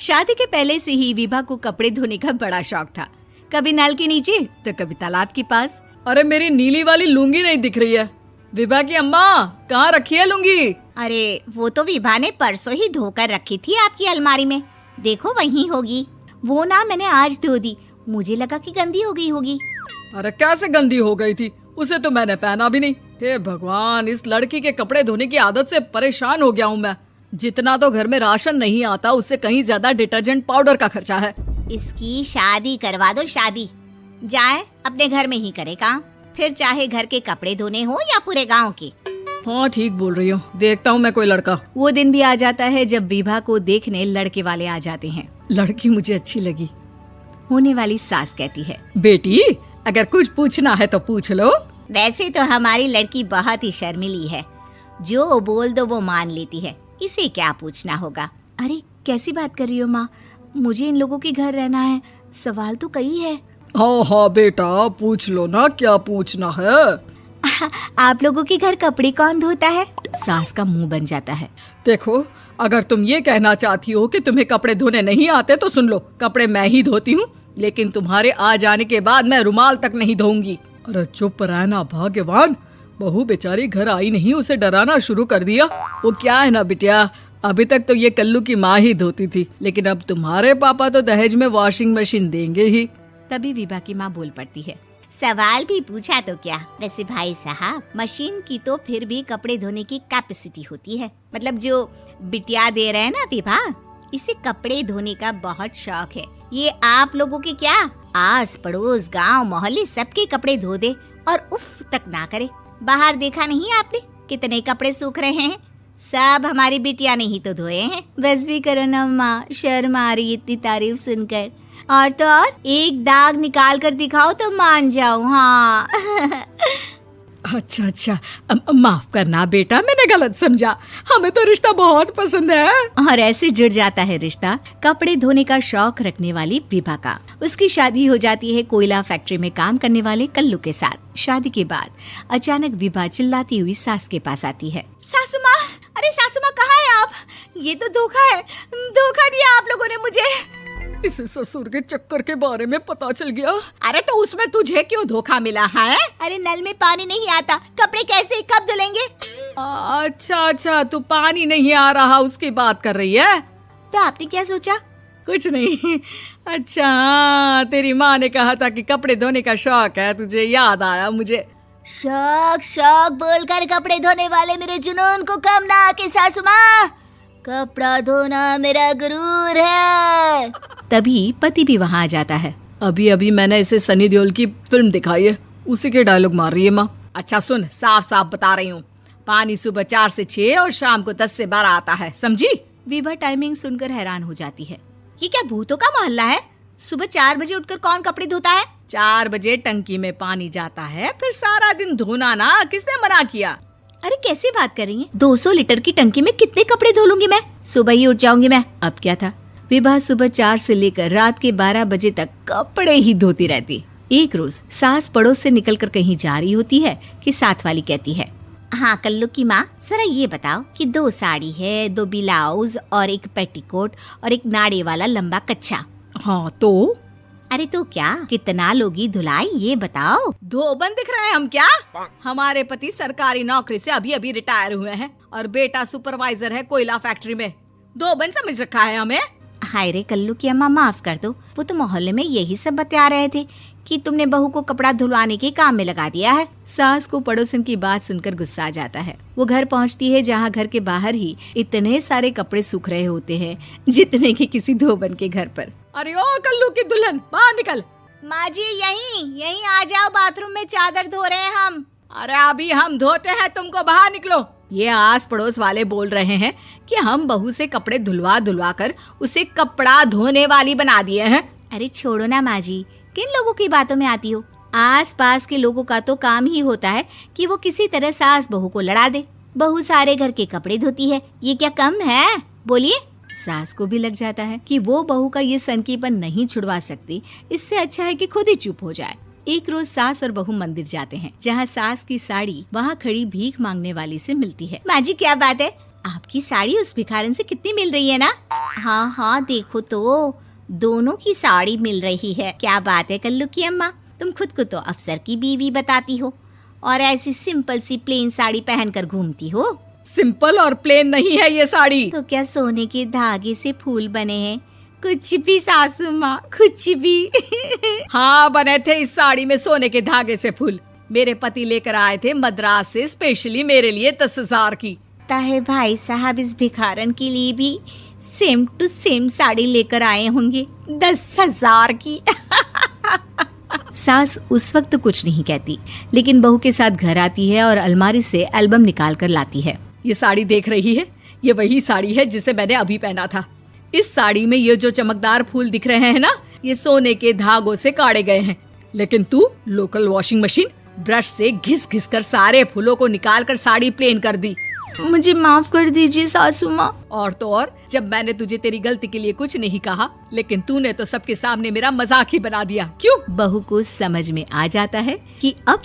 शादी के पहले से ही विभा को कपड़े धोने का बड़ा शौक था। कभी नल के नीचे तो कभी तालाब के पास। अरे मेरी नीली वाली लुंगी नहीं दिख रही है। विभा की अम्मा, कहाँ रखी है लुंगी? अरे वो तो विभा ने परसों ही धोकर रखी थी आपकी अलमारी में, देखो वहीं होगी। वो ना मैंने आज धो दी, मुझे लगा कि गंदी हो गई होगी। अरे कैसे गंदी हो गई थी? उसे तो मैंने पहना भी नहीं। हे भगवान, इस लड़की के कपड़े धोने की आदत से परेशान हो गया हूँ मैं। जितना तो घर में राशन नहीं आता, उससे कहीं ज्यादा डिटर्जेंट पाउडर का खर्चा है। इसकी शादी करवा दो, शादी जाए अपने घर में ही करे काम, फिर चाहे घर के कपड़े धोने हो या पूरे गांव के। हाँ ठीक बोल रही हूँ, देखता हूँ मैं कोई लड़का। वो दिन भी आ जाता है जब विभा को देखने लड़के वाले आ जाते हैं। लड़की मुझे अच्छी लगी। होने वाली सास कहती है, बेटी अगर कुछ पूछना है तो पूछ लो। वैसे तो हमारी लड़की बहुत ही शर्मीली है, जो बोल दो वो मान लेती है, इसे क्या पूछना होगा। अरे कैसी बात कर रही हो माँ, मुझे इन लोगों के घर रहना है, सवाल तो कई है। हाँ हाँ बेटा, पूछ लो ना, क्या पूछना है। आप लोगों के घर कपड़े कौन धोता है? सास का मुंह बन जाता है। देखो, अगर तुम ये कहना चाहती हो कि तुम्हें कपड़े धोने नहीं आते तो सुन लो, कपड़े मैं ही धोती हूँ, लेकिन तुम्हारे आ जाने के बाद मैं रुमाल तक नहीं धोऊंगी। अरे चुप रहना भाग्यवान, बहू बेचारी घर आई नहीं, उसे डराना शुरू कर दिया। वो क्या है ना बिटिया, अभी तक तो ये कल्लू की माँ ही धोती थी, लेकिन अब तुम्हारे पापा तो दहेज में वॉशिंग मशीन देंगे ही। तभी विभा की माँ बोल पड़ती है, सवाल भी पूछा तो क्या। वैसे भाई साहब, मशीन की तो फिर भी कपड़े धोने की कैपेसिटी होती है। मतलब जो बिटिया दे रहे हैं ना विभा, इसे कपड़े धोने का बहुत शौक है। ये आप लोगों के क्या, आस पड़ोस गांव मोहल्ले सबके कपड़े धो दे और उफ तक ना करे। बाहर देखा नहीं आपने कितने कपड़े सूख रहे हैं, सब हमारी बिटिया ने ही तो धोए हैं। बस भी करो ना माँ, शर्म आ रही इतनी तारीफ सुनकर। और तो और एक दाग निकाल कर दिखाओ तो मान जाऊं। हाँ अच्छा, माफ करना बेटा, मैंने गलत समझा। हमें तो रिश्ता बहुत पसंद है। और ऐसे जुड़ जाता है रिश्ता कपड़े धोने का शौक रखने वाली विभा का। उसकी शादी हो जाती है कोयला फैक्ट्री में काम करने वाले कल्लू के साथ। शादी के बाद अचानक विभा चिल्लाती हुई सास के पास आती है। सासू माँ, अरे सासू माँ कहाँ है आप? ये तो धोखा है, धोखा दिया आप लोगों ने मुझे। इसे ससुर के चक्कर के बारे में पता चल गया। अरे तो उसमें तुझे क्यों धोखा मिला है? अरे नल में पानी नहीं आता, कपड़े कैसे कब धुलेंगे? अच्छा, तू पानी नहीं आ रहा उसकी बात कर रही है। तो आपने क्या सोचा? कुछ नहीं। अच्छा, तेरी माँ ने कहा था कि कपड़े धोने का शौक है तुझे, याद आया मुझे। शौक बोलकर कपड़े धोने वाले मेरे जुनून को कम ना आके सासू माँ, कपड़ा धोना मेरा गुरूर है। तभी पति भी वहाँ आ जाता है। अभी मैंने इसे सनी देओल की फिल्म दिखाई है, उसी के डायलॉग मार रही है माँ। अच्छा सुन, साफ साफ बता रही हूँ, पानी सुबह 4 से 6 और शाम को 10 से 12 आता है, समझी? विभा टाइमिंग सुनकर हैरान हो जाती है। ये क्या भूतों का मोहल्ला है? सुबह 4 बजे उठकर कौन कपड़े धोता है? 4 बजे टंकी में पानी जाता है, फिर सारा दिन धोना ना, किसने मना किया? अरे कैसी बात कर रही हैं? 200 लीटर की टंकी में कितने कपड़े धो लूंगी मैं, सुबह ही उठ जाऊंगी मैं। अब क्या था, विभा सुबह 4 से लेकर रात के 12 बजे तक कपड़े ही धोती रहती। एक रोज सास पड़ोस से निकलकर कहीं जा रही होती है कि साथ वाली कहती है, हाँ कल्लू की माँ, जरा ये बताओ कि 2 साड़ी है, 2 ब्लाउज और एक पेटीकोट और एक नाड़े वाला लंबा कच्छा। हाँ तो? अरे तो क्या, कितना लोगी धुलाई ये बताओ। धोबन दिख रहे हैं हम क्या? हमारे पति सरकारी नौकरी से अभी रिटायर हुए हैं और बेटा सुपरवाइजर है कोयला फैक्ट्री में। धोबन समझ रखा है हमें? हाय रे कल्लू की अम्मा, माफ कर दो, वो तो मोहल्ले में यही सब बता रहे थे कि तुमने बहू को कपड़ा धुलवाने के काम में लगा दिया है। सास को पड़ोसन की बात सुनकर गुस्सा आ जाता है। वो घर पहुंचती है जहां घर के बाहर ही इतने सारे कपड़े सूख रहे होते हैं जितने कि किसी धोबन के घर पर। अरे ओ कल्लू की दुल्हन, बाहर निकल। माँ जी यहीं आ जाओ, बाथरूम में चादर धो रहे हैं हम। अरे अभी हम धोते हैं, तुमको बाहर निकलो। ये आस पड़ोस वाले बोल रहे हैं कि हम बहू से कपड़े धुलवा कर उसे कपड़ा धोने वाली बना दिए हैं। अरे छोड़ो ना माँ जी, किन लोगों की बातों में आती हो? आस पास के लोगों का तो काम ही होता है कि वो किसी तरह सास बहू को लड़ा दे। बहू सारे घर के कपड़े धोती है, ये क्या कम है? बोलिए। सास को भी लग जाता है कि वो बहू का ये सनकीपन नहीं छुड़वा सकती, इससे अच्छा है कि खुद ही चुप हो जाए। एक रोज सास और बहू मंदिर जाते हैं, जहाँ सास की साड़ी वहाँ खड़ी भीख मांगने वाली से मिलती है। माँ जी क्या बात है, आपकी साड़ी उस भिखारन से कितनी मिल रही है ना? हाँ हाँ देखो तो, दोनों की साड़ी मिल रही है। क्या बात है कल्लू की अम्मा, तुम खुद को तो अफसर की बीवी बताती हो और ऐसी सिंपल सी प्लेन साड़ी पहनकर घूमती हो। सिंपल और प्लेन नहीं है ये साड़ी। तो क्या सोने के धागे से फूल बने हैं? कुछ भी सासू माँ, कुछ भी। हाँ बने थे इस साड़ी में सोने के धागे से फूल। मेरे पति लेकर आए थे मद्रास से स्पेशली मेरे लिए 10,000 की। ताहे भाई साहब इस भिखारन के लिए भी सेम टू सेम साड़ी लेकर आए होंगे 10,000 की। सास उस वक्त तो कुछ नहीं कहती, लेकिन बहू के साथ घर आती है और अलमारी से एल्बम निकाल कर लाती है। ये साड़ी देख रही है, ये वही साड़ी है जिसे मैंने अभी पहना था। इस साड़ी में ये जो चमकदार फूल दिख रहे हैं ना, ये सोने के धागों से काढ़े गए हैं। लेकिन तू लोकल वॉशिंग मशीन ब्रश से घिस घिस कर सारे फूलों को निकाल कर साड़ी प्लेन कर दी। मुझे माफ कर दीजिए सासू माँ। और तो और, जब मैंने तुझे तेरी गलती के लिए कुछ नहीं कहा, लेकिन तूने तो सबके सामने मेरा मजाक ही बना दिया। क्यों? बहू को समझ में आ जाता है कि अब